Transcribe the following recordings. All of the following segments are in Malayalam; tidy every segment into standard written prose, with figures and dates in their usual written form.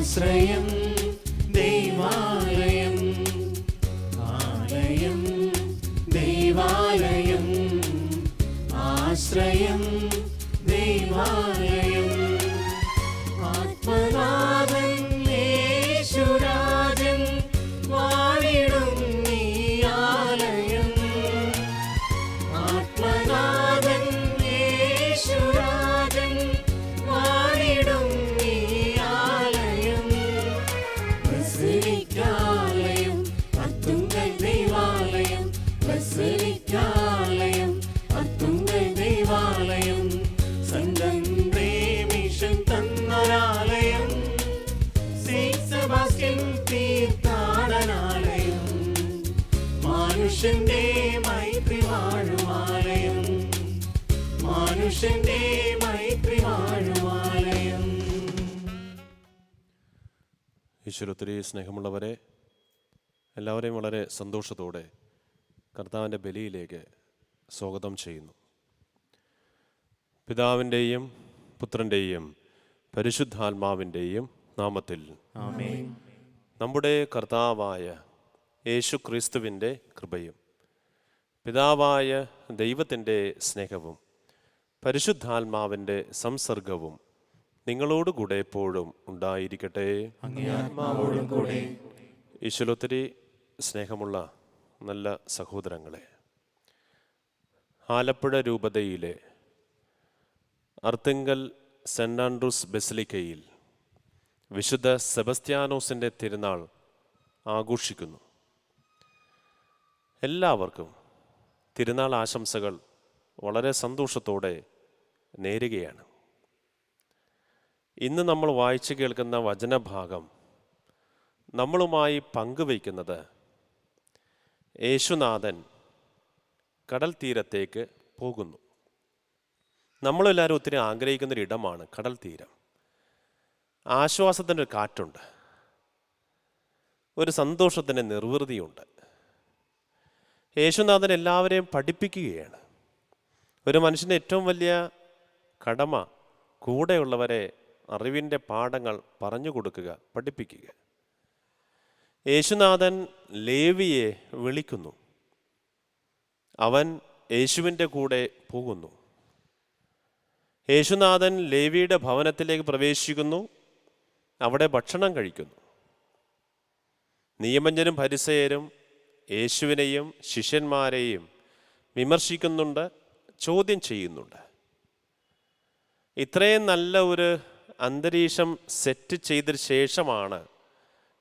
ആശ്രയം ദൈവാലയം, ആലയം ദൈവാലയം, ആശ്രയം ദൈവാലയം. ആത്മനാഥൻ യേശുരാജൻ വാണിടും ഈ ആലയം, ആത്മനാഥൻ യേശുരാജൻ വാണിടും ഈ ആലയം. ബസിലിക്കാലയം അത്തുങ്കൽ ദൈവാലയം, ബസിലിക്കാലയം അത്തുങ്കൽ ദൈവാലയം, സംഘം പ്രേമിഷൻ തന്നൊരാലയം, സെയിന്റ് സെബാസ്റ്റ്യൻ തീർത്ഥാടനാലയം, മനുഷ്യന്റെ മൈത്രി വാഴുമാലയം, മനുഷ്യന്റെ മൈത്രി വാഴുമാലയം. ഈശ്വരൊത്തിരി സ്നേഹമുള്ളവരെ, എല്ലാവരെയും വളരെ സന്തോഷത്തോടെ കർത്താവിൻ്റെ ബലിയിലേക്ക് സ്വാഗതം ചെയ്യുന്നു. പിതാവിൻ്റെയും പുത്രൻ്റെയും പരിശുദ്ധാത്മാവിൻ്റെയും നാമത്തിൽ ആമേൻ. നമ്മുടെ കർത്താവായ യേശു ക്രിസ്തുവിൻ്റെ കൃപയും പിതാവായ ദൈവത്തിൻ്റെ സ്നേഹവും പരിശുദ്ധാത്മാവിൻ്റെ സംസർഗവും നിങ്ങളോടുകൂടെ എപ്പോഴും ഉണ്ടായിരിക്കട്ടെ. അങ്ങേ ആത്മാവോടും കൂടെ. ഈശ്വരൊത്തിരി സ്നേഹമുള്ള നല്ല സഹോദരങ്ങളെ, ആലപ്പുഴ രൂപതയിലെ അർത്തിങ്കൽ സെൻ്റ് ആൻഡ്രൂസ് ബസിലിക്കയിൽ വിശുദ്ധ സെബസ്ത്യാനോസിൻ്റെ തിരുനാൾ ആഘോഷിക്കുന്നു. എല്ലാവർക്കും തിരുനാൾ ആശംസകൾ വളരെ സന്തോഷത്തോടെ നേരുകയാണ്. ഇന്ന് നമ്മൾ വായിച്ചു കേൾക്കുന്ന വചനഭാഗം നമ്മളുമായി പങ്കുവയ്ക്കുന്നത് യേശുനാഥൻ കടൽ തീരത്തേക്ക് പോകുന്നു. നമ്മളെല്ലാവരും ഒത്തിരി ആഗ്രഹിക്കുന്നൊരിടമാണ് കടൽ തീരം. ആശ്വാസത്തിൻ്റെ ഒരു കാറ്റുണ്ട്, ഒരു സന്തോഷത്തിൻ്റെ നിർവൃതിയുണ്ട്. യേശുനാഥൻ എല്ലാവരെയും പഠിപ്പിക്കുകയാണ്. ഒരു മനുഷ്യൻ്റെ ഏറ്റവും വലിയ കടമ കൂടെയുള്ളവരെ അറിവിൻ്റെ പാഠങ്ങൾ പറഞ്ഞു കൊടുക്കുക, പഠിപ്പിക്കുക. യേശുനാഥൻ ലേവിയെ വിളിക്കുന്നു. അവൻ യേശുവിൻ്റെ കൂടെ പോകുന്നു. യേശുനാഥൻ ലേവിയുടെ ഭവനത്തിലേക്ക് പ്രവേശിക്കുന്നു. അവിടെ ഭക്ഷണം കഴിക്കുന്നു. നിയമജ്ഞരും ഫരിസയരും യേശുവിനെയും ശിഷ്യന്മാരെയും വിമർശിക്കുന്നുണ്ട്, ചോദ്യം ചെയ്യുന്നുണ്ട്. ഇത്രയും നല്ല ഒരു അന്തരീക്ഷം സെറ്റ് ചെയ്ത ശേഷമാണ്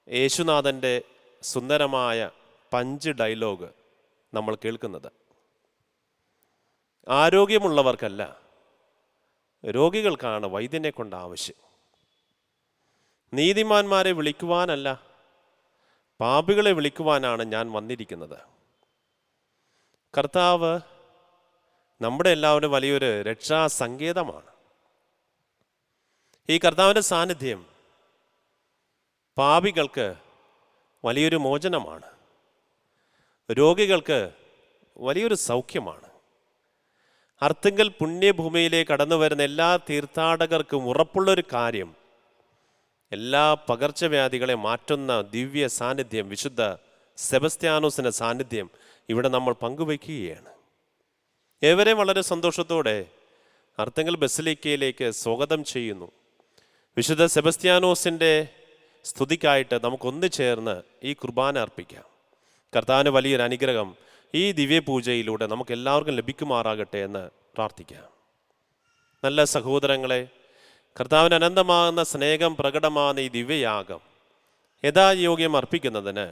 യേശുനാഥൻ്റെ സുന്ദരമായ പഞ്ച് ഡയലോഗ് നമ്മൾ കേൾക്കുന്നത്. ആരോഗ്യമുള്ളവർക്കല്ല, രോഗികൾക്കാണ് വൈദ്യനെ കൊണ്ട് ആവശ്യം. നീതിമാന്മാരെ വിളിക്കുവാനല്ല, പാപികളെ വിളിക്കുവാനാണ് ഞാൻ വന്നിരിക്കുന്നത്. കർത്താവ് നമ്മുടെ എല്ലാവരും വലിയൊരു രക്ഷാസങ്കേതമാണ്. ഈ കർത്താവിൻ്റെ സാന്നിധ്യം പാപികൾക്ക് വലിയൊരു മോചനമാണ്, രോഗികൾക്ക് വലിയൊരു സൗഖ്യമാണ്. അർത്തിങ്കൽ പുണ്യഭൂമിയിലേക്ക് കടന്നു വരുന്ന എല്ലാ തീർത്ഥാടകർക്കും ഉറപ്പുള്ളൊരു കാര്യം, എല്ലാ പകർച്ചവ്യാധികളെ മാറ്റുന്ന ദിവ്യ സാന്നിധ്യം, വിശുദ്ധ സെബസ്ത്യാനോസിൻ്റെ സാന്നിധ്യം ഇവിടെ നമ്മൾ പങ്കുവയ്ക്കുകയാണ്. ഏവരെയും വളരെ സന്തോഷത്തോടെ അർത്തിങ്കൽ ബസിലിക്കയിലേക്ക് സ്വാഗതം ചെയ്യുന്നു. വിശുദ്ധ സെബസ്ത്യാനോസിൻ്റെ സ്തുതിക്കായിട്ട് നമുക്കൊന്നു ചേർന്ന് ഈ കുർബാന അർപ്പിക്കാം. കർത്താവിന് വലിയൊരു അനുഗ്രഹം ഈ ദിവ്യപൂജയിലൂടെ നമുക്ക് എല്ലാവർക്കും ലഭിക്കുമാറാകട്ടെ എന്ന് പ്രാർത്ഥിക്കാം. നല്ല സഹോദരങ്ങളെ, കർത്താവിന് അനന്തമാകുന്ന സ്നേഹം പ്രകടമാകുന്ന ഈ ദിവ്യയാഗം യഥായോഗ്യം അർപ്പിക്കുന്നതിന്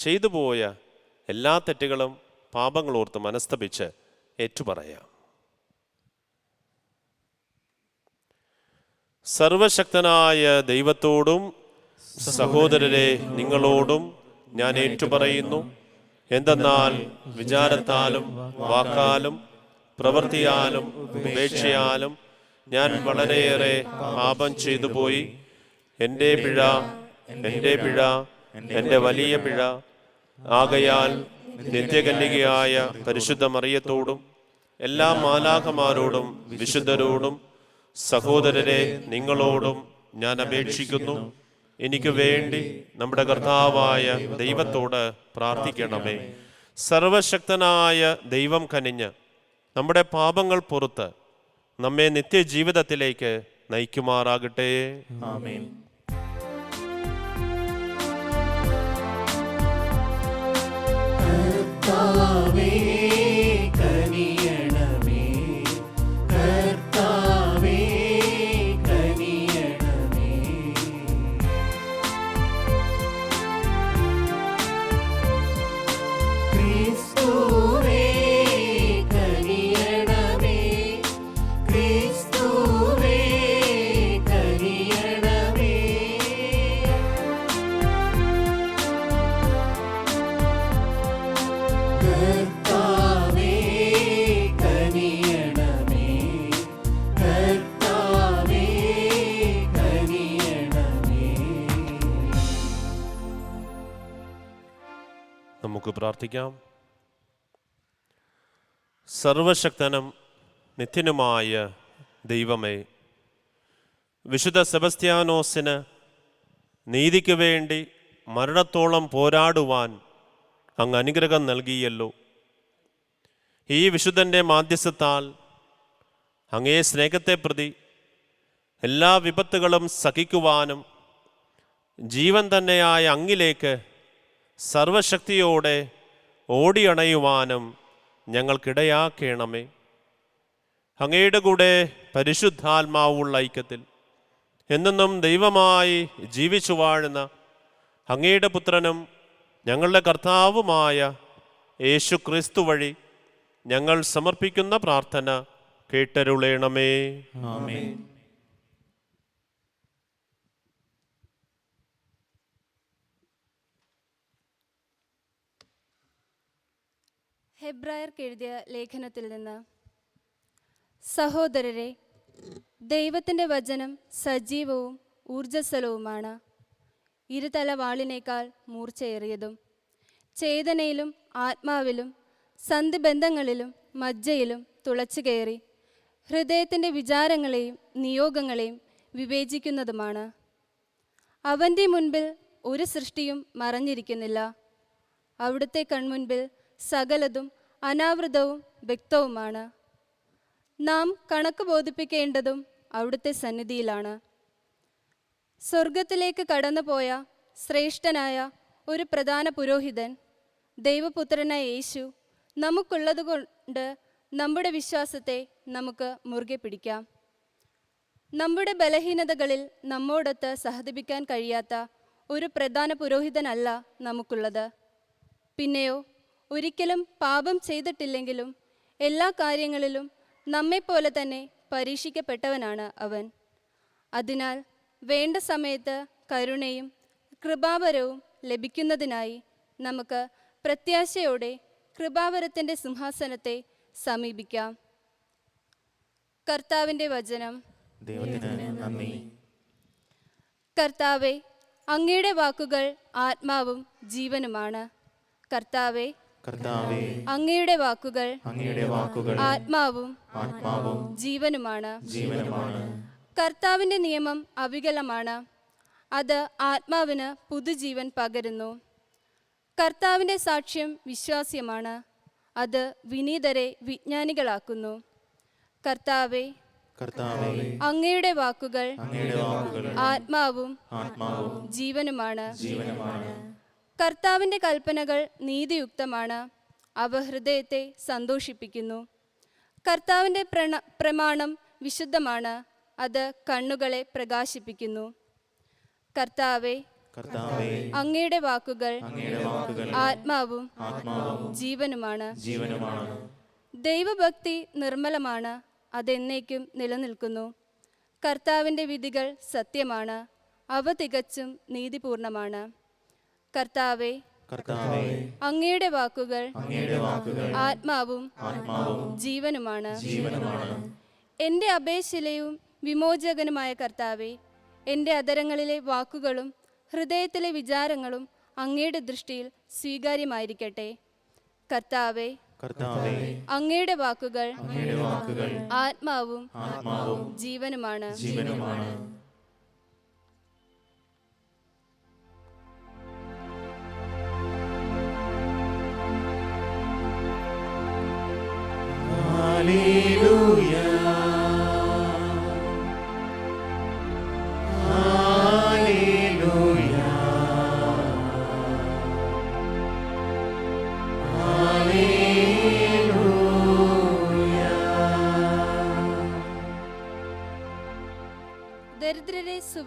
ചെയ്തുപോയ എല്ലാ തെറ്റുകളും പാപങ്ങളോർത്ത് മനസ്തപിച്ച് ഏറ്റുപറയാം. സർവശക്തനായ ദൈവത്തോടും സഹോദരരെ നിങ്ങളോടും ഞാൻ ഏറ്റുപറയുന്നു. എന്തെന്നാൽ വിചാരത്താലും വാക്കാലും പ്രവൃത്തിയാലും ഉപേക്ഷയാലും ഞാൻ വളരെയേറെ പാപം ചെയ്തു പോയി. എൻ്റെ പിഴ, എൻ്റെ വലിയ പിഴ. ആകയാൽ നിത്യകന്യകയായ പരിശുദ്ധ മറിയത്തോടും എല്ലാ മാലാഖമാരോടും വിശുദ്ധരോടും സഹോദരരെ നിങ്ങളോടും ഞാൻ അപേക്ഷിക്കുന്നു. എനിക്ക് വേണ്ടി നമ്മുടെ കർത്താവായ ദൈവത്തോട് പ്രാർത്ഥിക്കണമേ. സർവശക്തനായ ദൈവം കനിഞ്ഞ് നമ്മുടെ പാപങ്ങൾ പുറത്ത് നമ്മെ നിത്യജീവിതത്തിലേക്ക് നയിക്കുമാറാകട്ടെ. ആമേൻ. കർത്താവേ കനിയണമേ, കർത്താവേ കനിയണമേ. ക്രിസ്തുവേ കനിയണമേ, ക്രിസ്തുവേ കനിയണമേ. കർത്താവേ കനിയണമേ, കർത്താവേ കനിയണമേ. നമുക്ക് പ്രാർത്ഥിക്കാം. സർവശക്തനും നിത്യനുമായ ദൈവമേ, വിശുദ്ധ സെബസ്ത്യാനോസിന് നീതിക്ക് വേണ്ടി മരണത്തോളം പോരാടുവാൻ അങ്ങ് അനുഗ്രഹം നൽകിയല്ലോ. ഈ വിശുദ്ധൻ്റെ മാധ്യസ്ഥത്താൽ അങ്ങേ സ്നേഹത്തെ പ്രതി എല്ലാ വിപത്തുകളും സഹിക്കുവാനും ജീവൻ തന്നെയായ അങ്ങിലേക്ക് സർവശക്തിയോടെ ഓടിയണയുവാനും ഞങ്ങൾക്കിടയാക്കണമേ. അങ്ങയുടെ കൂടെ പരിശുദ്ധാത്മാവുള്ള ഐക്യത്തിൽ എന്നെന്നും ദൈവമായി ജീവിച്ചു വാഴുന്ന അങ്ങയുടെ പുത്രനും ഞങ്ങളുടെ കർത്താവുമായ യേശു ക്രിസ്തു വഴി ഞങ്ങൾ സമർപ്പിക്കുന്ന പ്രാർത്ഥന കേട്ടരുളേണമേ. ആമേൻ. ഹെബ്രായർക്ക് എഴുതിയ ലേഖനത്തിൽ നിന്ന്: സഹോദരരെ, ദൈവത്തിൻ്റെ വചനം സജീവവും ഊർജ്ജസ്വലവുമാണ്, ഇരുതല വാളിനേക്കാൾ മൂർച്ചയേറിയതും, ചേതനയിലും ആത്മാവിലും സന്ധിബന്ധങ്ങളിലും മജ്ജയിലും തുളച്ചു കയറി ഹൃദയത്തിൻ്റെ വിചാരങ്ങളെയും നിയോഗങ്ങളെയും വിവേചിക്കുന്നതുമാണ്. അവൻ്റെ മുൻപിൽ ഒരു സൃഷ്ടിയും മറഞ്ഞിരിക്കുന്നില്ല. അവിടുത്തെ കൺമുൻപിൽ സകലതും അനാവൃതവും വ്യക്തവുമാണ്. നാം കണക്ക് ബോധിപ്പിക്കേണ്ടതും അവിടുത്തെ സന്നിധിയിലാണ്. സ്വർഗത്തിലേക്ക് കടന്നുപോയ ശ്രേഷ്ഠനായ ഒരു പ്രധാന പുരോഹിതൻ, ദൈവപുത്രനായ യേശു നമുക്കുള്ളതുകൊണ്ട് നമ്മുടെ വിശ്വാസത്തെ നമുക്ക് മുറുകെ പിടിക്കാം. നമ്മുടെ ബലഹീനതകളിൽ നമ്മോടൊത്ത് സഹതപിക്കാൻ കഴിയാത്ത ഒരു പ്രധാന പുരോഹിതനല്ല നമുക്കുള്ളത്. പിന്നെയോ ഒരിക്കലും പാപം ചെയ്തിട്ടില്ലെങ്കിലും എല്ലാ കാര്യങ്ങളിലും നമ്മെപ്പോലെ തന്നെ പരീക്ഷിക്കപ്പെട്ടവനാണ് അവൻ. അതിനാൽ വേണ്ട സമയത്ത് കരുണയും കൃപാവരവും ലഭിക്കുന്നതിനായി നമുക്ക് പ്രത്യാശയോടെ കൃപാവരത്തിൻ്റെ സിംഹാസനത്തെ സമീപിക്കാം. കർത്താവിൻ്റെ വചനം. ദൈവത്തിന് നന്ദി. കർത്താവേ, അങ്ങയുടെ വാക്കുകൾ ആത്മാവും ജീവനുമാണ്. കർത്താവേ, കർത്താവേ, അങ്ങയുടെ വാക്കുകൾ ആത്മാവും ജീവനുമാണ്. കർത്താവിൻ്റെ നിയമം അവികലമാണ്, അത് ആത്മാവിന് പുതുജീവൻ പകരുന്നു. കർത്താവിൻ്റെ സാക്ഷ്യം വിശ്വാസ്യമാണ്, അത് വിനീതരെ വിജ്ഞാനികളാക്കുന്നു. കർത്താവേ, അങ്ങയുടെ വാക്കുകൾ ആത്മാവും ജീവനുമാണ്. കർത്താവിൻ്റെ കൽപ്പനകൾ നീതിയുക്തമാണ്, അവ ഹൃദയത്തെ സന്തോഷിപ്പിക്കുന്നു. കർത്താവിൻ്റെ പ്രമാണം വിശുദ്ധമാണ്, അത് കണ്ണുകളെ പ്രകാശിപ്പിക്കുന്നു. കർത്താവേ, അങ്ങയുടെ വാക്കുകൾ ആത്മാവും ജീവനുമാണ്. ദൈവഭക്തി നിർമ്മലമാണ്, അതെന്നേക്കും നിലനിൽക്കുന്നു. കർത്താവിൻ്റെ വിധികൾ സത്യമാണ്, അവ തികച്ചും നീതിപൂർണമാണ്. കർത്താവേ, അങ്ങയുടെ വാക്കുകൾ ആത്മാവും ജീവനുമാണ്. എൻ്റെ അഭയശിലയും വിമോചകനുമായ കർത്താവേ, എൻ്റെ അധരങ്ങളിലെ വാക്കുകളും ഹൃദയത്തിലെ വിചാരങ്ങളും അങ്ങയുടെ ദൃഷ്ടിയിൽ സ്വീകാര്യമായിരിക്കട്ടെ. കർത്താവേ, അങ്ങയുടെ വാക്കുകൾ ആത്മാവും ജീവനുമാണ്.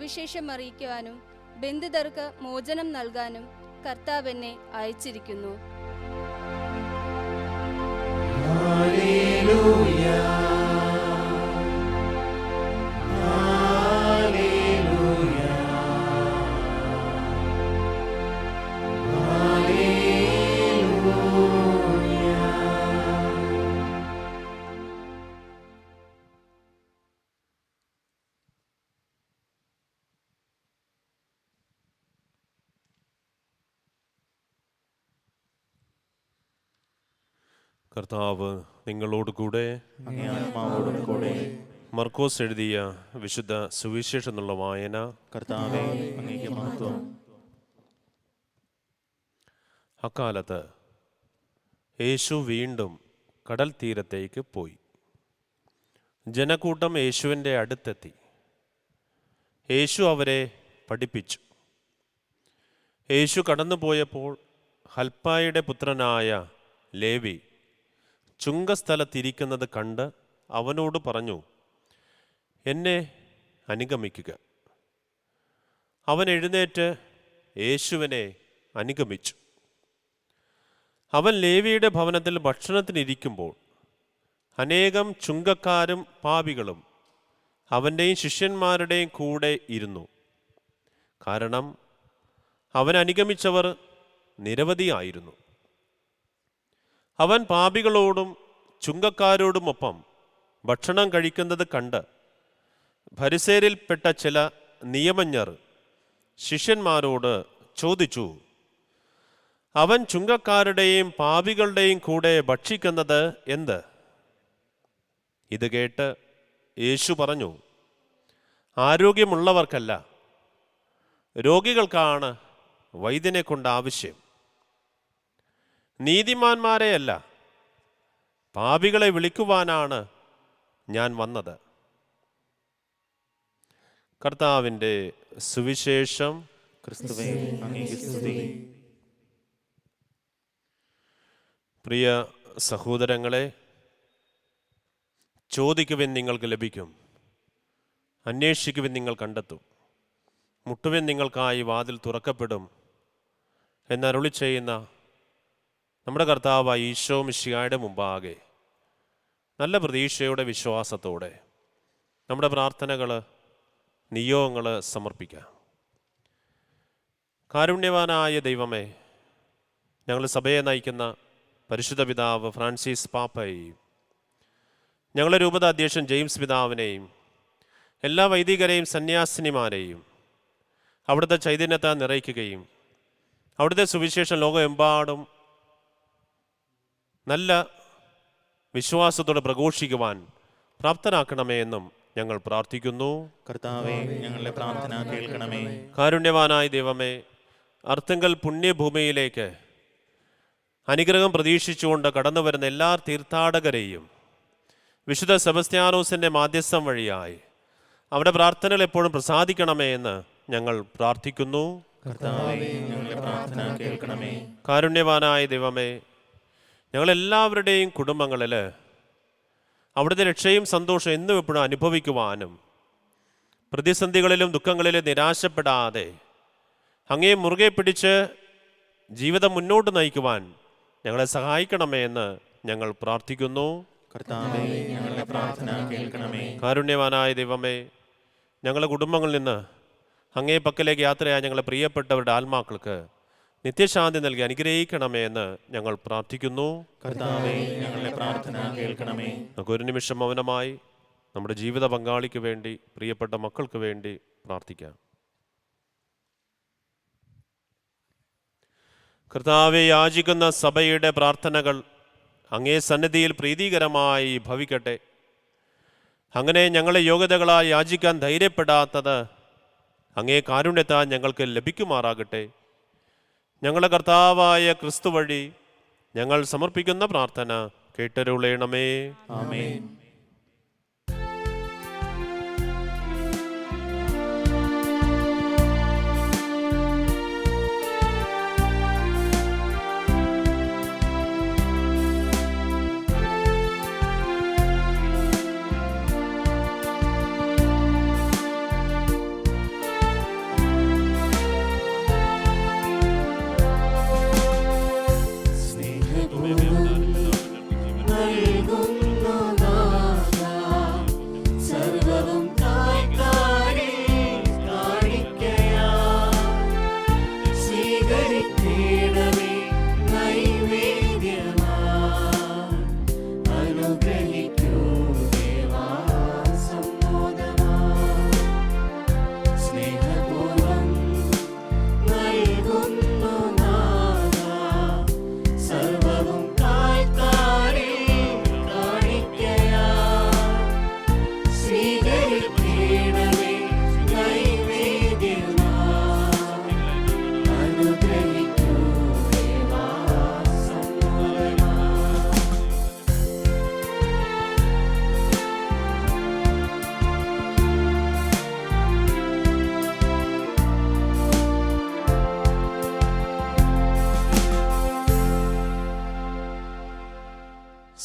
സുവിശേഷം അറിയിക്കുവാനും ബന്ധിതർക്ക് മോചനം നൽകാനും കർത്താവ് എന്നെ അയച്ചിരിക്കുന്നു. കർത്താവ് നിങ്ങളോട് കൂടെ. അങ്ങേ ആത്മാവോടും കൂടെ. മർക്കോസ് എഴുതിയ വിശുദ്ധ സുവിശേഷം എന്നുള്ള വായന. കർത്താവേ, അങ്ങേക്ക് മഹത്വം. അക്കാലത്ത് യേശു വീണ്ടും കടൽ തീരത്തേക്ക് പോയി. ജനക്കൂട്ടം യേശുവിൻ്റെ അടുത്തെത്തി. യേശു അവരെ പഠിപ്പിച്ചു. യേശു കടന്നുപോയപ്പോൾ ഹൽപ്പായുടെ പുത്രനായ ലേവി ചുങ്കസ്ഥലത്തിരിക്കുന്നത് കണ്ട് അവനോട് പറഞ്ഞു, എന്നെ അനുഗമിക്കുക. അവൻ എഴുന്നേറ്റ് യേശുവിനെ അനുഗമിച്ചു. അവൻ ലേവിയുടെ ഭവനത്തിൽ ഭക്ഷണത്തിനിരിക്കുമ്പോൾ അനേകം ചുങ്കക്കാരും പാപികളും അവൻ്റെയും ശിഷ്യന്മാരുടെയും കൂടെ ഇരുന്നു. കാരണം അവൻ അനുഗമിച്ചവർ നിരവധിയായിരുന്നു. അവൻ പാപികളോടും ചുങ്കക്കാരോടുമൊപ്പം ഭക്ഷണം കഴിക്കുന്നത് കണ്ട് ഫരിസേരിൽപ്പെട്ട ചില നിയമജ്ഞർ ശിഷ്യന്മാരോട് ചോദിച്ചു, അവൻ ചുങ്കക്കാരുടെയും പാപികളുടെയും കൂടെ ഭക്ഷിക്കുന്നത് എന്ത്? ഇത് കേട്ട് യേശു പറഞ്ഞു, ആരോഗ്യമുള്ളവർക്കല്ല, രോഗികൾക്കാണ് വൈദ്യനെ കൊണ്ട് ആവശ്യം. നീതിമാന്മാരെയല്ല, പാപികളെ വിളിക്കുവാനാണ് ഞാൻ വന്നത്. കർത്താവിൻ്റെ സുവിശേഷം. ക്രിസ്തുവേ, അങ്ങേക്ക് സ്തുതി. പ്രിയ സഹോദരങ്ങളെ, ചോദിക്കുവിൻ നിങ്ങൾക്ക് ലഭിക്കും, അന്വേഷിക്കുവിൻ നിങ്ങൾ കണ്ടെത്തും, മുട്ടുവിൻ നിങ്ങൾക്കായി വാതിൽ തുറക്കപ്പെടും എന്നരുളി ചെയ്യുന്ന നമ്മുടെ കർത്താവായ ഈശോ മിശിഹായുടെ മുമ്പാകെ നല്ല പ്രതീക്ഷയോടെ വിശ്വാസത്തോടെ നമ്മുടെ പ്രാർത്ഥനകൾ, നിയോഗങ്ങൾ സമർപ്പിക്കാം. കാരുണ്യവാനായ ദൈവമേ, ഞങ്ങൾ സഭയെ നയിക്കുന്ന പരിശുദ്ധ പിതാവ് ഫ്രാൻസിസ് പാപ്പയെയും ഞങ്ങളുടെ രൂപത അധ്യക്ഷൻ ജെയിംസ് പിതാവിനെയും എല്ലാ വൈദികരെയും സന്യാസിനിമാരെയും അവിടുത്തെ ചൈതന്യത്തെ നിറയ്ക്കുകയും അവിടുത്തെ സുവിശേഷം ലോകമെമ്പാടും നല്ല വിശ്വാസത്തോടെ പ്രഘോഷിക്കുവാൻ പ്രാപ്തനാക്കണമേ എന്നും ഞങ്ങൾ പ്രാർത്ഥിക്കുന്നു. കർത്താവേ, ഞങ്ങളുടെ പ്രാർത്ഥന കേൾക്കണമേ. കാരുണ്യവാനായ ദൈവമേ, അർത്തുങ്കൽ പുണ്യഭൂമിയിലേക്ക് അനുഗ്രഹം പ്രതീക്ഷിച്ചുകൊണ്ട് കടന്നു വരുന്ന എല്ലാ തീർത്ഥാടകരെയും വിശുദ്ധ സെബസ്ത്യാനോസിൻ്റെ മാധ്യസ്ഥം വഴിയായി അവരുടെ പ്രാർത്ഥനകൾ എപ്പോഴും പ്രസാദിക്കണമേ എന്ന് ഞങ്ങൾ പ്രാർത്ഥിക്കുന്നു. കർത്താവേ, ഞങ്ങളുടെ പ്രാർത്ഥന കേൾക്കണമേ. കാരുണ്യവാനായ ദൈവമേ, ഞങ്ങളെല്ലാവരുടെയും കുടുംബങ്ങളിൽ അവിടുത്തെ രക്ഷയും സന്തോഷം എന്നും എപ്പോഴും അനുഭവിക്കുവാനും പ്രതിസന്ധികളിലും ദുഃഖങ്ങളിലും നിരാശപ്പെടാതെ അങ്ങേ മുറുകെ പിടിച്ച് ജീവിതം മുന്നോട്ട് നയിക്കുവാൻ ഞങ്ങളെ സഹായിക്കണമേ എന്ന് ഞങ്ങൾ പ്രാർത്ഥിക്കുന്നു. കർത്താവേ, ഞങ്ങളുടെ പ്രാർത്ഥന കേൾക്കണമേ. കാരുണ്യവാനായ ദൈവമേ, ഞങ്ങളുടെ കുടുംബങ്ങളിൽ നിന്ന് അങ്ങേ പക്കലേക്ക് യാത്രയായ ഞങ്ങളെ പ്രിയപ്പെട്ടവരുടെ ആത്മാക്കൾക്ക് നിത്യശാന്തി നൽകി അനുഗ്രഹിക്കണമേ എന്ന് ഞങ്ങൾ പ്രാർത്ഥിക്കുന്നു. കർത്താവേ, ഞങ്ങളുടെ പ്രാർത്ഥന കേൾക്കണമേ. നമുക്ക് ഒരു നിമിഷം മൗനമായി നമ്മുടെ ജീവിത പങ്കാളിക്ക് വേണ്ടി, പ്രിയപ്പെട്ട മക്കൾക്ക് വേണ്ടി പ്രാർത്ഥിക്കാം. കർത്താവെ, യാചിക്കുന്ന സഭയുടെ പ്രാർത്ഥനകൾ അങ്ങേ സന്നിധിയിൽ പ്രീതികരമായി ഭവിക്കട്ടെ. അങ്ങനെ ഞങ്ങളെ യോഗ്യതകളായി യാചിക്കാൻ ധൈര്യപ്പെടാത്തത് അങ്ങേ കാരുണ്യത്താൽ ഞങ്ങൾക്ക് ലഭിക്കുമാറാകട്ടെ. ഞങ്ങളുടെ കർത്താവായ ക്രിസ്തു വഴി ഞങ്ങൾ സമർപ്പിക്കുന്ന പ്രാർത്ഥന കേട്ടരുളേണമേ. ആമേൻ.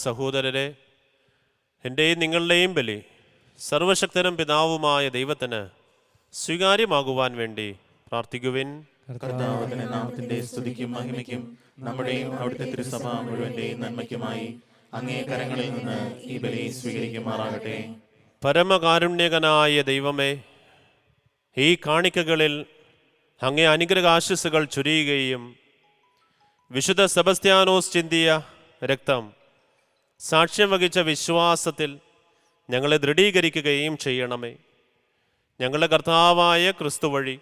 സഹോദരരെ, എൻ്റെയും നിങ്ങളുടെയും ബലി സർവശക്തനും പിതാവുമായ ദൈവത്തിന് സ്വീകാര്യമാകുവാൻ വേണ്ടി പ്രാർത്ഥിക്കുവിൻ. കർത്താവിന്റെ നാമത്തിന്റെ സ്തുതിക്കും മഹിമയ്ക്കും നമ്മുടെയും അവിടുത്തെ തിരുസഭ മുഴുവന്റെയും നന്മയ്ക്കുമായി അങ്ങേ കരങ്ങളിൽ നിന്ന് ഈ ബലി സ്വീകരിക്കുമാറാകട്ടെ. പരമകാരുണ്യകനായ ദൈവമേ, ഈ കാണിക്കകളിൽ അങ്ങേ അനുഗ്രഹാശിസ്സുകൾ ചൊരിയുകയും വിശുദ്ധ സെബസ്ത്യാനോസ് ചിന്തിയ രക്തം സാക്ഷ്യം വഹിച്ച വിശ്വാസത്തിൽ ഞങ്ങളെ ദൃഢീകരിക്കുകയും ചെയ്യണമേ. ഞങ്ങളുടെ കർത്താവായ ക്രിസ്തു വഴി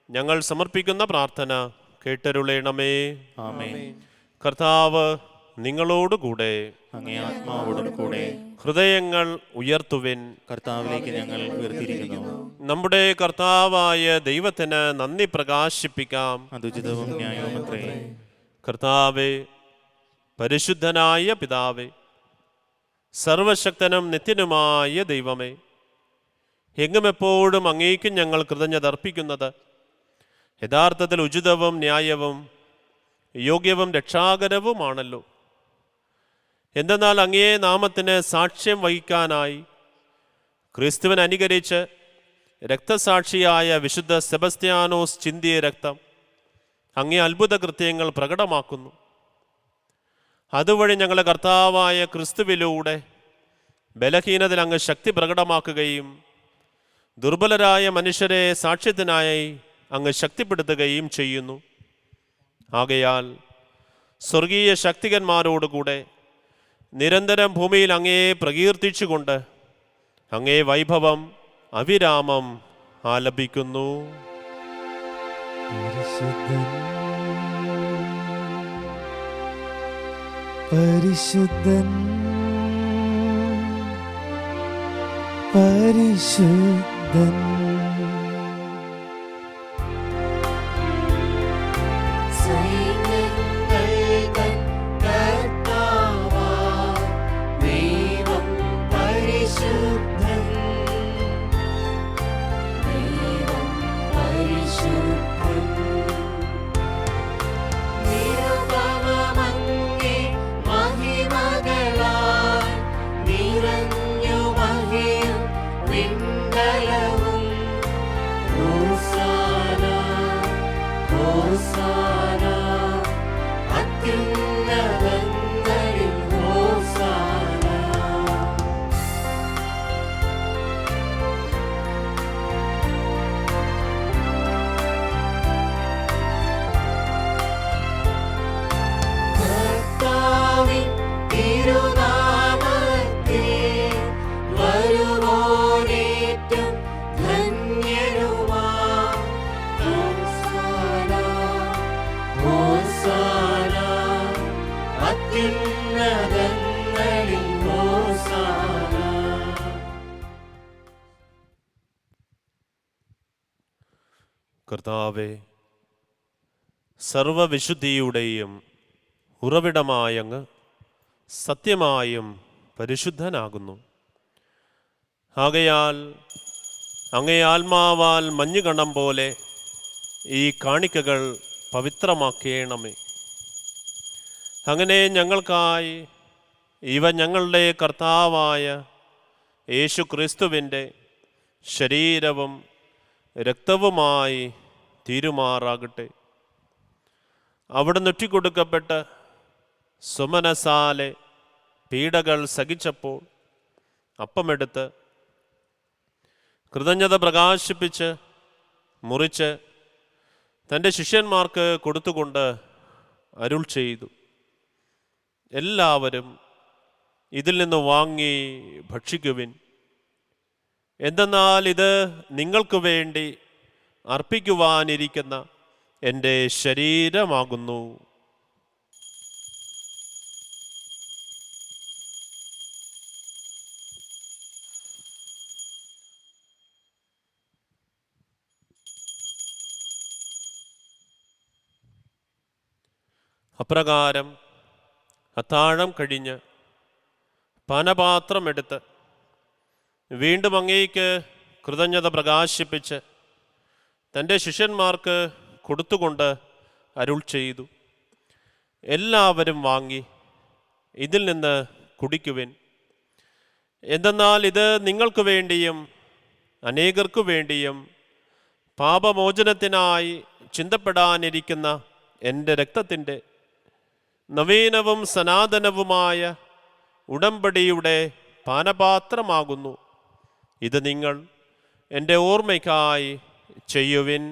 ഞങ്ങൾ സമർപ്പിക്കുന്ന പ്രാർത്ഥന കേട്ടരുളേണമേ. ആമേൻ. കർത്താവ് നിങ്ങളോടുകൂടെ, അങ്ങേ ആത്മാവോടും കൂടെ. ഹൃദയങ്ങൾ ഉയർത്തുവിൻ. കർത്താവിലേക്ക് ഞങ്ങൾ ഉയർത്തിയിരിക്കുന്നു. നമ്മുടെ കർത്താവായ ദൈവത്തിന് നന്ദി പ്രകാശിപ്പിക്കാം. അതുചിതവും ന്യായവുമത്രേ. കർത്താവേ, പരിശുദ്ധനായ പിതാവേ, സർവശക്തനും നിത്യനുമായ ദൈവമേ, എങ്ങും എപ്പോഴും അങ്ങേക്കും ഞങ്ങൾ കൃതജ്ഞത അർപ്പിക്കുന്നത് യഥാർത്ഥത്തിൽ ഉചിതവും ന്യായവും യോഗ്യവും രക്ഷാകരവുമാണല്ലോ. എന്തെന്നാൽ അങ്ങേ നാമത്തിന് സാക്ഷ്യം വഹിക്കാനായി ക്രിസ്തുവിനെ അനുകരിച്ച് രക്തസാക്ഷിയായ വിശുദ്ധ സെബസ്ത്യാനോസ് ചിന്തിയ രക്തം അങ്ങേ അത്ഭുത കൃത്യങ്ങൾ പ്രകടമാക്കുന്നു. അതുവഴി ഞങ്ങളുടെ കർത്താവായ ക്രിസ്തുവിലൂടെ ബലഹീനതയിൽ അങ്ങ് ശക്തി പ്രകടമാക്കുകയും ദുർബലരായ മനുഷ്യരെ സാക്ഷ്യത്തിനായി അങ്ങ് ശക്തിപ്പെടുത്തുകയും ചെയ്യുന്നു. ആകയാൽ സ്വർഗീയ ശക്തികന്മാരോടുകൂടെ നിരന്തരം ഭൂമിയിൽ അങ്ങയെ പ്രകീർത്തിച്ചുകൊണ്ട് അങ്ങേ വൈഭവം അവിരാമം ആലപിക്കുന്നു. പരിശുദ്ധൻ പരിശുദ്ധൻ കർത്താവേ, സർവവിശുദ്ധിയുടെയും ഉറവിടമായങ്ങ് സത്യമായും പരിശുദ്ധനാകുന്നു. ആകയാൽ അങ്ങേ ആത്മാവാൽ മഞ്ഞുകണം പോലെ ഈ കാണിക്കകൾ പവിത്രമാക്കേണമേ. അങ്ങനെ ഞങ്ങൾക്കായി ഇവ ഞങ്ങളുടെ കർത്താവായ യേശു ക്രിസ്തുവിൻ്റെ ശരീരവും രക്തവുമായി തീരുമാറാകട്ടെ. അവിടുന്ന് ഒറ്റിക്കൊടുക്കപ്പെട്ട് സുമനസാലെ പീഡകൾ സഹിച്ചപ്പോൾ അപ്പമെടുത്ത് കൃതജ്ഞത പ്രകാശിപ്പിച്ച് മുറിച്ച് തൻ്റെ ശിഷ്യന്മാർക്ക് കൊടുത്തുകൊണ്ട് അരുൾ ചെയ്തു, എല്ലാവരും ഇതിൽ നിന്ന് വാങ്ങി ഭക്ഷിക്കുവിൻ. എന്തെന്നാൽ ഇത് നിങ്ങൾക്ക് വേണ്ടി അർപ്പിക്കുവാനിരിക്കുന്ന എൻ്റെ ശരീരമാകുന്നു. അപ്രകാരം അത്താഴം കഴിഞ്ഞ് പാനപാത്രമെടുത്ത് വീണ്ടും അങ്ങേക്ക് കൃതജ്ഞത പ്രകാശിപ്പിച്ച് തൻ്റെ ശിഷ്യന്മാർക്ക് കൊടുത്തുകൊണ്ട് അരുൾ ചെയ്തു, എല്ലാവരും വാങ്ങി ഇതിൽ നിന്ന് കുടിക്കുവിൻ. എന്തെന്നാൽ ഇത് നിങ്ങൾക്ക് വേണ്ടിയും അനേകർക്കു വേണ്ടിയും പാപമോചനത്തിനായി ചിന്തപ്പെടാനിരിക്കുന്ന എൻ്റെ രക്തത്തിൻ്റെ നവീനവും സനാതനവുമായ ഉടമ്പടിയുടെ പാനപാത്രമാകുന്നു. ഇത് നിങ്ങൾ എൻ്റെ ഓർമ്മയ്ക്കായി ചെയ്യുവിൻ.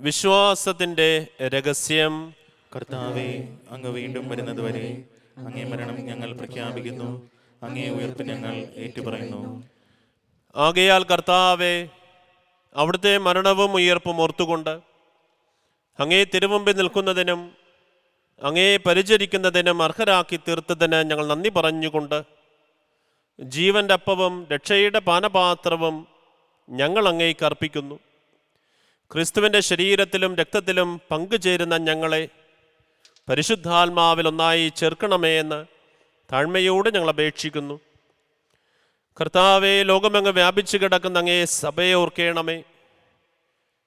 വിശ്വാസത്തിൻ്റെ രഹസ്യം. കർത്താവേ, അങ്ങ് വീണ്ടും വരുന്നതുവരെ അങ്ങേ മരണം ഞങ്ങൾ പ്രഖ്യാപിക്കുന്നു, അങ്ങേ ഉയർപ്പ് ഞങ്ങൾ ഏറ്റുപറയുന്നു. ആകയാൽ കർത്താവേ, അവിടുത്തെ മരണവും ഉയർപ്പും ഓർത്തുകൊണ്ട് അങ്ങേ തിരുമുമ്പിൽ നിൽക്കുന്നതിനും അങ്ങേ പരിചരിക്കുന്നതിനും അർഹരാക്കി തീർത്തതിന് ഞങ്ങൾ നന്ദി പറഞ്ഞുകൊണ്ട് ജീവൻ്റെ അപ്പവും രക്ഷയുടെ പാനപാത്രവും ഞങ്ങൾ അങ്ങേക്ക് അർപ്പിക്കുന്നു. ക്രിസ്തുവിൻ്റെ ശരീരത്തിലും രക്തത്തിലും പങ്കുചേരുന്ന ഞങ്ങളെ പരിശുദ്ധാത്മാവിൽ ഒന്നായി ചേർക്കണമേ എന്ന് താഴ്മയോടെ ഞങ്ങൾ അപേക്ഷിക്കുന്നു. കർത്താവെ, ലോകമെങ്ങ് വ്യാപിച്ചു കിടക്കുന്ന അങ്ങേ സഭയെ ഓർക്കണമേ.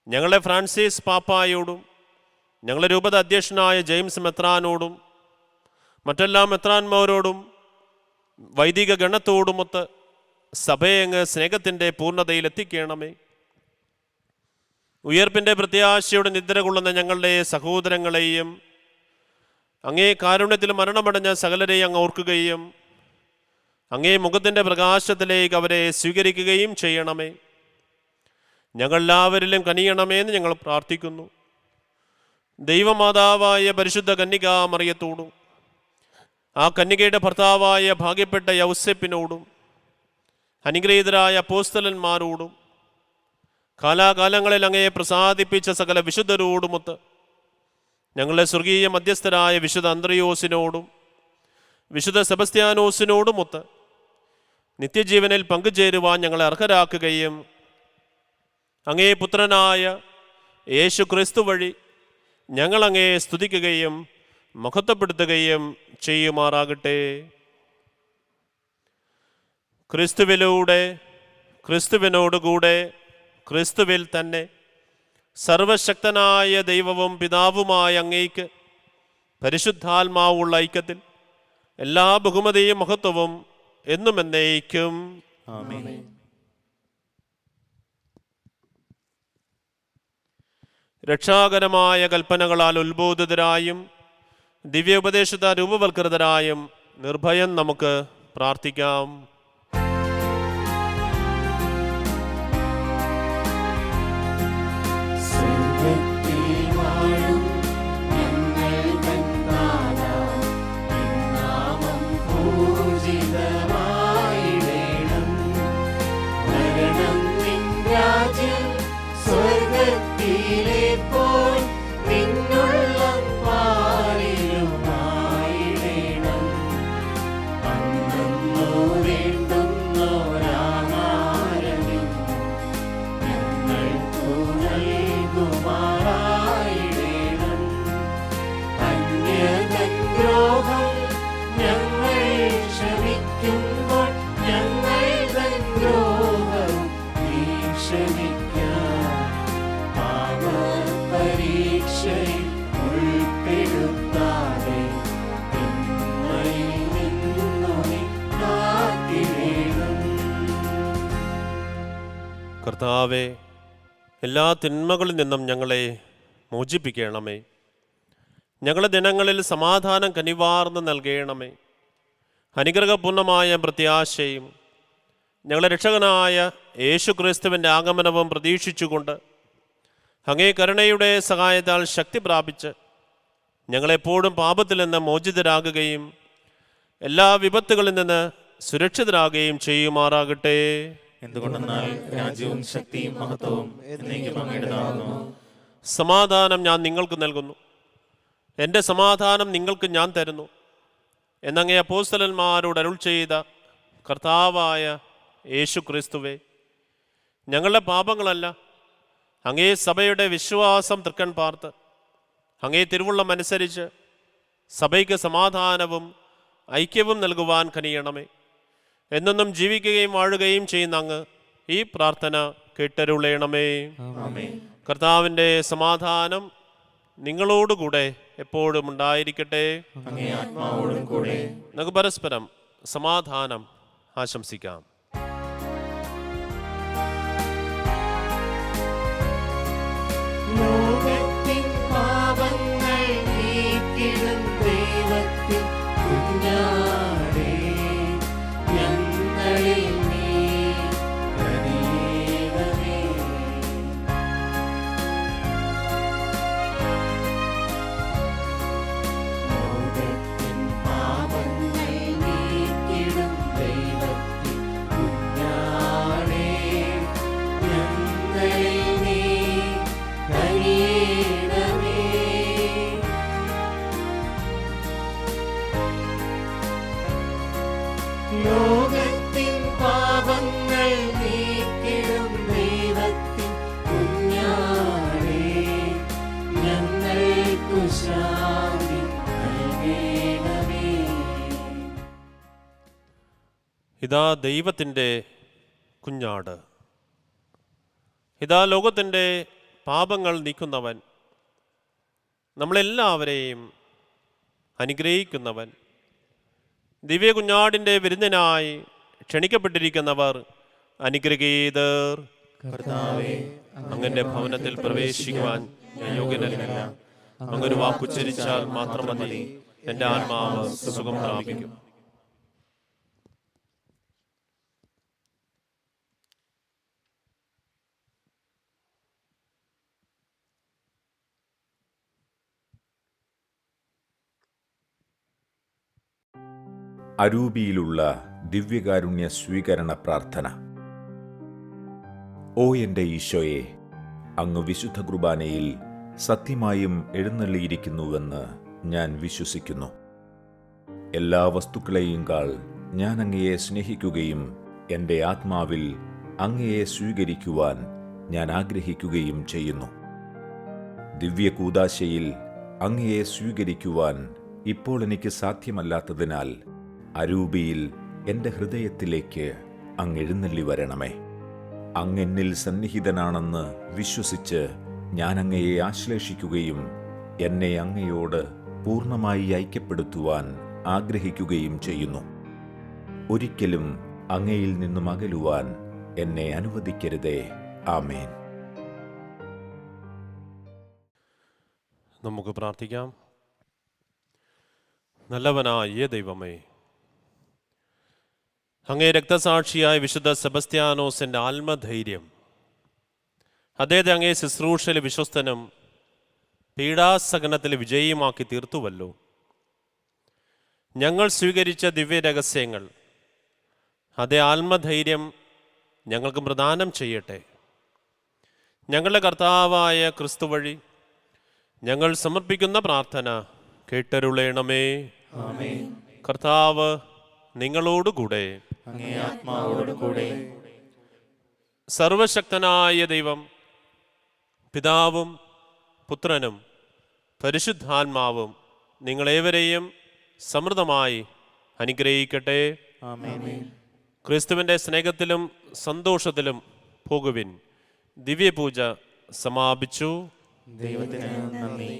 ഞങ്ങളെ ഫ്രാൻസിസ് പാപ്പായോടും ഞങ്ങളെ രൂപത അധ്യക്ഷനായ ജെയിംസ് മെത്രാനോടും മറ്റെല്ലാ മെത്രാന്മാരോടും വൈദിക ഗണത്തോടുമൊത്ത് സഭയെ അങ്ങ് സ്നേഹത്തിൻ്റെ പൂർണ്ണതയിൽ എത്തിക്കണമേ. ഉയർപ്പിൻ്റെ പ്രത്യാശയോടെ നിദ്ര കൊള്ളുന്ന ഞങ്ങളുടെ സഹോദരങ്ങളെയും അങ്ങേ കാരുണ്യത്തിൽ മരണമടഞ്ഞ സകലരെയും അങ്ങ് ഓർക്കുകയും അങ്ങേ മുഖത്തിൻ്റെ പ്രകാശത്തിലേക്ക് അവരെ സ്വീകരിക്കുകയും ചെയ്യണമേ. ഞങ്ങളെല്ലാവരിലും കനിയണമേന്ന് ഞങ്ങൾ പ്രാർത്ഥിക്കുന്നു. ദൈവമാതാവായ പരിശുദ്ധ കന്യകാ മറിയത്തോടും ആ കന്യകയുടെ ഭർത്താവായ ഭാഗ്യപ്പെട്ട യൗസേപ്പിനോടും അനുഗ്രഹീതരായ അപ്പോസ്തലന്മാരോടും കാലാകാലങ്ങളിൽ അങ്ങയെ പ്രസാദിപ്പിച്ച സകല വിശുദ്ധരോടുമൊത്ത് ഞങ്ങളുടെ സ്വർഗീയ മധ്യസ്ഥരായ വിശുദ്ധ അന്ത്രയോസിനോടും വിശുദ്ധ സെബസ്ത്യാനോസിനോടുമൊത്ത് നിത്യജീവനിൽ പങ്കുചേരുവാൻ ഞങ്ങളെ അർഹരാക്കുകയും അങ്ങേ പുത്രനായ യേശു ക്രിസ്തു വഴി ഞങ്ങൾ അങ്ങയെ സ്തുതിക്കുകയും മഹത്വപ്പെടുത്തുകയും ചെയ്യുമാറാകട്ടെ. ക്രിസ്തുവിലൂടെ, ക്രിസ്തുവിനോടുകൂടെ, ക്രിസ്തുവിൽ തന്നെ സർവശക്തനായ ദൈവവും പിതാവുമായ അങ്ങേക്ക് പരിശുദ്ധാത്മാവുള്ള ഐക്യത്തിൽ എല്ലാ ബഹുമതിയും മഹത്വവും എന്നും എന്നേക്കും ആമേൻ. രക്ഷാകരമായ കൽപ്പനകളാൽ ഉത്ബോധിതരായും ദിവ്യ ഉപദേശത്താൽ രൂപവൽകൃതരായും നിർഭയം നമുക്ക് പ്രാർത്ഥിക്കാം. കർത്താവേ, എല്ലാ തിന്മകളിൽ നിന്നും ഞങ്ങളെ മോചിപ്പിക്കണമേ. ഞങ്ങളുടെ ദിനങ്ങളിൽ സമാധാനം കനിവാർന്ന് നൽകണമേ. അനുഗ്രഹപൂർണമായ പ്രത്യാശയും ഞങ്ങളുടെ രക്ഷകനായ യേശു ക്രിസ്തുവിൻ്റെ ആഗമനവും പ്രതീക്ഷിച്ചുകൊണ്ട് അങ്ങേ കരുണയുടെ സഹായത്താൽ ശക്തി പ്രാപിച്ച് ഞങ്ങളെപ്പോഴും പാപത്തിൽ നിന്ന് മോചിതരാകുകയും എല്ലാ വിപത്തുകളിൽ നിന്ന് സുരക്ഷിതരാകുകയും ചെയ്യുമാറാകട്ടെ. എന്തുകൊണ്ടെന്നാൽ രാജ്യവും ശക്തിയും മഹത്വവും എന്നേക്കും അങ്ങയുടേതാകുന്നു. സമാധാനം ഞാൻ നിങ്ങൾക്ക് നൽകുന്നു, എൻ്റെ സമാധാനം നിങ്ങൾക്ക് ഞാൻ തരുന്നു എന്നങ്ങേ അപ്പോസ്തലന്മാരോട് അരുൾ ചെയ്ത കർത്താവായ യേശു ക്രിസ്തുവേ, ഞങ്ങളുടെ പാപങ്ങളല്ല, അങ്ങേ സഭയുടെ വിശ്വാസം തൃക്കൺ പാർത്ത് അങ്ങേ തിരുവുള്ളം അനുസരിച്ച് സഭയ്ക്ക് സമാധാനവും ഐക്യവും നൽകുവാൻ കനിയണമേ. എന്നെന്നും ജീവിക്കുകയും വാഴുകയും ചെയ്യുന്ന അങ്ങ് ഈ പ്രാർത്ഥന കേട്ടരുളേണമേ. ആമേൻ. കർത്താവിൻ്റെ സമാധാനം നിങ്ങളോടുകൂടെ എപ്പോഴും ഉണ്ടായിരിക്കട്ടെ. അങ്ങേ ആത്മാവോടും കൂടെ. നമുക്ക് പരസ്പരം സമാധാനം ആശംസിക്കാം. ലോകത്തിൻ പാപങ്ങൾ നീക്കിടും ദൈവത്തിൻ കുഞ്ഞാടേ, ഞങ്ങളിൽ നീ കനിയണമേ. ലോകത്തിൻ പാപങ്ങൾ നീക്കിടും ദൈവത്തിൻ കുഞ്ഞാടേ, ഞങ്ങളിൽ നീ കനിയണമേ. ലോകത്തിൻ പാപങ്ങൾ നീക്കിടും ദൈവത്തിൻ കുഞ്ഞാടേ, ഞങ്ങൾക്കു ശാന്തി നൽകണമേ. ഇതാ ദൈവത്തിൻ്റെ കുഞ്ഞാട്, ഇതാ ലോകത്തിൻ്റെ പാപങ്ങൾ നീക്കുന്നവൻ, നമ്മളെല്ലാവരെയും അനുഗ്രഹിക്കുന്നവൻ. ദിവ്യ കുഞ്ഞാടിൻ്റെ വിരുന്നിനായി ക്ഷണിക്കപ്പെട്ടിരിക്കുന്നവർ അനുഗ്രഹീതർ. കർത്താവേ, അങ്ങന്റെ ഭവനത്തിൽ പ്രവേശിക്കുവാൻ ഞാൻ യോഗ്യനല്ല. അങ്ങൊരു വാക്കുച്ചരിച്ചാൽ മാത്രം മതി, എൻ്റെ ആത്മാവ് സുഖം പ്രാപിക്കും. അരൂപിയിലുള്ള ദിവ്യകാരുണ്യ സ്വീകരണ പ്രാർത്ഥന. ഓ എൻ്റെ ഈശോയെ, അങ്ങ് വിശുദ്ധ കുർബാനയിൽ സത്യമായും എഴുന്നള്ളിയിരിക്കുന്നുവെന്ന് ഞാൻ വിശ്വസിക്കുന്നു. എല്ലാ വസ്തുക്കളെയും കാൾ ഞാൻ അങ്ങയെ സ്നേഹിക്കുകയും എൻ്റെ ആത്മാവിൽ അങ്ങയെ സ്വീകരിക്കുവാൻ ഞാൻ ആഗ്രഹിക്കുകയും ചെയ്യുന്നു. ദിവ്യ കൂദാശയിൽ അങ്ങയെ സ്വീകരിക്കുവാൻ ഇപ്പോൾ എനിക്ക് സാധ്യമല്ലാത്തതിനാൽ അരൂപിയിൽ എൻ്റെ ഹൃദയത്തിലേക്ക് അങ്ങ് എഴുന്നള്ളി വരണമേ. അങ്ങെന്നിൽ സന്നിഹിതനാണെന്ന് വിശ്വസിച്ച് ഞാൻ അങ്ങയെ ആശ്ലേഷിക്കുകയും എന്നെ അങ്ങയോട് പൂർണ്ണമായി ഐക്യപ്പെടുത്തുവാൻ ആഗ്രഹിക്കുകയും ചെയ്യുന്നു. ഒരിക്കലും അങ്ങയിൽ നിന്നും അകലുവാൻ എന്നെ അനുവദിക്കരുതേ. ആമേൻ. നമുക്ക് പ്രാർത്ഥിക്കാം. നല്ലവനായ ദൈവമേ, അങ്ങേ രക്തസാക്ഷിയായ വിശുദ്ധ സെബസ്ത്യാനോസിൻ്റെ ആത്മധൈര്യം, അദ്ദേഹത്തെ അങ്ങേ ശുശ്രൂഷയിൽ വിശ്വസ്തനും പീഡാസഹനത്തിൽ വിജയിയുമാക്കി തീർത്തുവല്ലോ. ഞങ്ങൾ സ്വീകരിച്ച ദിവ്യരഹസ്യങ്ങൾ അതേ ആത്മധൈര്യം ഞങ്ങൾക്ക് പ്രദാനം ചെയ്യട്ടെ. ഞങ്ങളുടെ കർത്താവായ ക്രിസ്തു വഴി ഞങ്ങൾ സമർപ്പിക്കുന്ന പ്രാർത്ഥന കേട്ടരുളേണമേ. ആമേൻ. കർത്താവ് നിങ്ങളോടുകൂടെ. അങ്ങേ ആത്മാവോട് കൂടെ. സർവശക്തനായ ദൈവം പിതാവും പുത്രനും പരിശുദ്ധാത്മാവും നിങ്ങളേവരെയും സമൃദ്ധമായി അനുഗ്രഹിക്കട്ടെ. ആമേൻ. ക്രിസ്തുവിൻ്റെ സ്നേഹത്തിലും സന്തോഷത്തിലും പോകുവിൻ. ദിവ്യപൂജ സമാപിച്ചു. ദൈവത്തിന് നന്ദി.